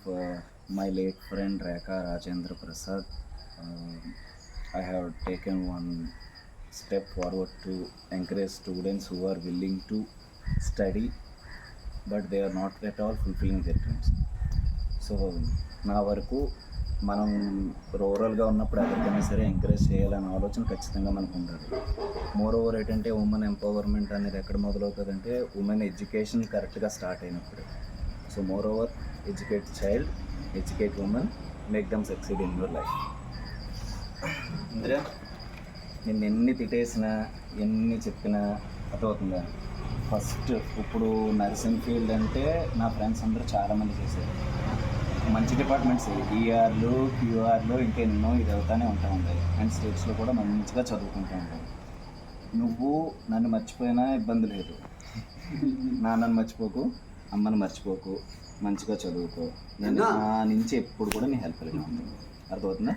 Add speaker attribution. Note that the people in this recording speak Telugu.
Speaker 1: of my late friend Rekha Rajendra Prasad, I have taken one step forward to encourage students who are willing to study but they are not at all fulfilling their dreams. So నా వరకు మనం రూరల్గా ఉన్నప్పుడు ఎవరికైనా సరే ఎంకరేజ్ చేయాలనే ఆలోచన ఖచ్చితంగా మనకు ఉండాలి. మోర్ ఓవర్ ఏంటంటే ఉమెన్ ఎంపవర్మెంట్ అనేది ఎక్కడ మొదలవుతుందంటే ఉమెన్ ఎడ్యుకేషన్ కరెక్ట్గా స్టార్ట్ అయినప్పుడు. So more over educate child, educate women, make them succeed in your life. Indra, నేను ఎన్ని తిట్టేసినా ఎన్ని చెప్పినా అర్థమవుతుందా? ఫస్ట్ ఇప్పుడు నర్సింగ్ ఫీల్డ్ అంటే నా ఫ్రెండ్స్ అందరూ చాలామంది చేశారు. మంచి డిపార్ట్మెంట్స్ ఈఆర్లు, క్యూఆర్లు ఇంకా ఎన్నో ఇది అవుతానే ఉంటాయి. అండ్ స్టేట్స్లో కూడా మంచిగా చదువుకుంటూ ఉంటాయి. నువ్వు నన్ను మర్చిపోయినా ఇబ్బంది లేదు. నాన్నని మర్చిపోకు, అమ్మని మర్చిపోకు, మంచిగా చదువుకో. నేను నా నుంచి ఎప్పుడు కూడా నీ హెల్ప్గా ఉంటుంది. అర్థమవుతుందా?